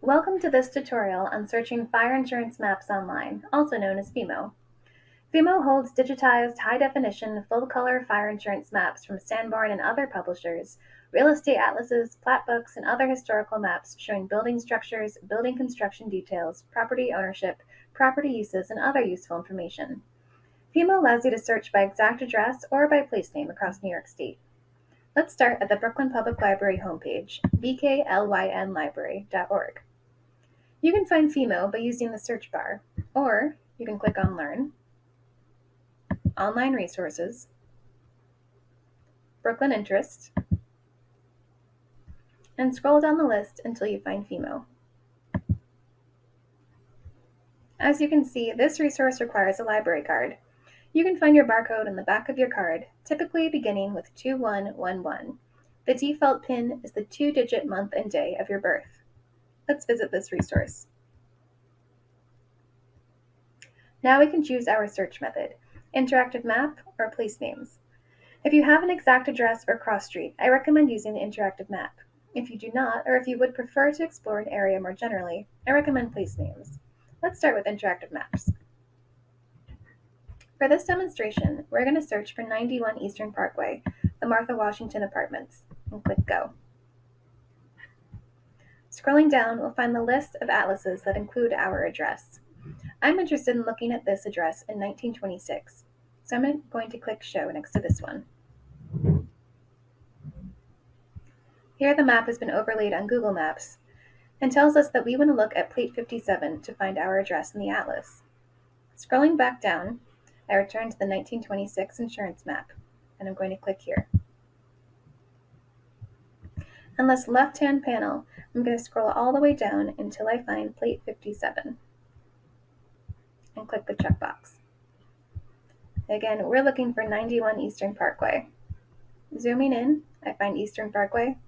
Welcome to this tutorial on searching fire insurance maps online, also known as FIMO. FIMO holds digitized, high-definition, full-color fire insurance maps from Sanborn and other publishers, real estate atlases, plat books, and other historical maps showing building structures, building construction details, property ownership, property uses, and other useful information. FIMO allows you to search by exact address or by place name across New York State. Let's start at the Brooklyn Public Library homepage, bklynlibrary.org. You can find FIMO by using the search bar, or you can click on Learn, Online Resources, Brooklyn Interest, and scroll down the list until you find FIMO. As you can see, this resource requires a library card. You can find your barcode in the back of your card, typically beginning with 2111. The default PIN is the 2-digit month and day of your birth. Let's visit this resource. Now we can choose our search method, interactive map or place names. If you have an exact address or cross street, I recommend using the interactive map. If you do not, or if you would prefer to explore an area more generally, I recommend place names. Let's start with interactive maps. For this demonstration, we're going to search for 91 Eastern Parkway, the Martha Washington Apartments, and click Go. Scrolling down, we'll find the list of atlases that include our address. I'm interested in looking at this address in 1926, so I'm going to click Show next to this one. Here the map has been overlaid on Google Maps and tells us that we want to look at plate 57 to find our address in the atlas. Scrolling back down, I return to the 1926 insurance map, and I'm going to click here. On this left-hand panel, I'm going to scroll all the way down until I find plate 57 and click the checkbox. Again, we're looking for 91 Eastern Parkway. Zooming in, I find Eastern Parkway.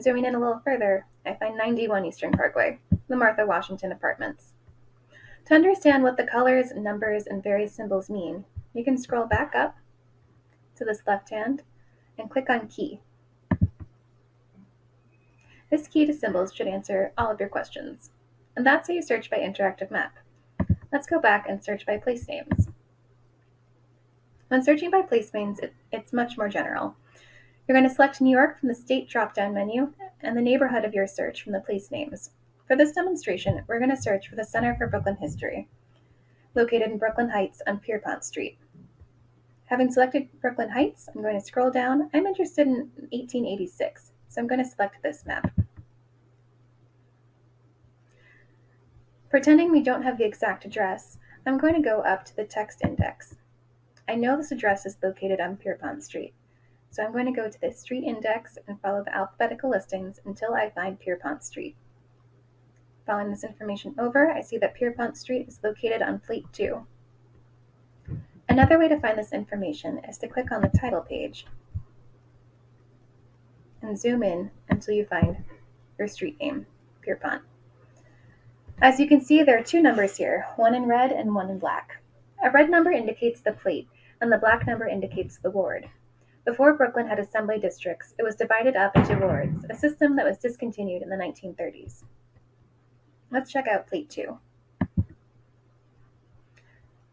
Zooming in a little further, I find 91 Eastern Parkway, the Martha Washington Apartments. To understand what the colors, numbers, and various symbols mean, you can scroll back up to this left hand and click on Key. This key to symbols should answer all of your questions. And that's how you search by interactive map. Let's go back and search by place names. When searching by place names, it's much more general. You're going to select New York from the state drop-down menu and the neighborhood of your search from the place names. For this demonstration, we're going to search for the Center for Brooklyn History, located in Brooklyn Heights on Pierpont Street. Having selected Brooklyn Heights, I'm going to scroll down. I'm interested in 1886, so I'm going to select this map. Pretending we don't have the exact address, I'm going to go up to the text index. I know this address is located on Pierpont Street, so I'm going to go to the street index and follow the alphabetical listings until I find Pierpont Street. Following this information over, I see that Pierpont Street is located on plate 2. Another way to find this information is to click on the title page and zoom in until you find your street name, Pierpont. As you can see, there are 2 numbers here, one in red and one in black. A red number indicates the plate, and the black number indicates the ward. Before Brooklyn had assembly districts, it was divided up into wards, a system that was discontinued in the 1930s. Let's check out plate 2.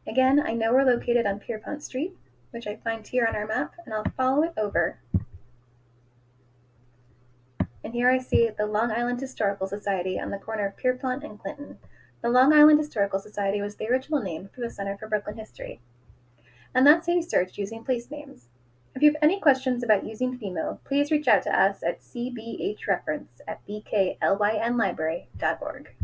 Again, I know we're located on Pierpont Street, which I find here on our map, and I'll follow it over. And here I see the Long Island Historical Society on the corner of Pierpont and Clinton. The Long Island Historical Society was the original name for the Center for Brooklyn History. And that's how you search using place names. If you have any questions about using FIMO, please reach out to us at cbhreference@bklynlibrary.org.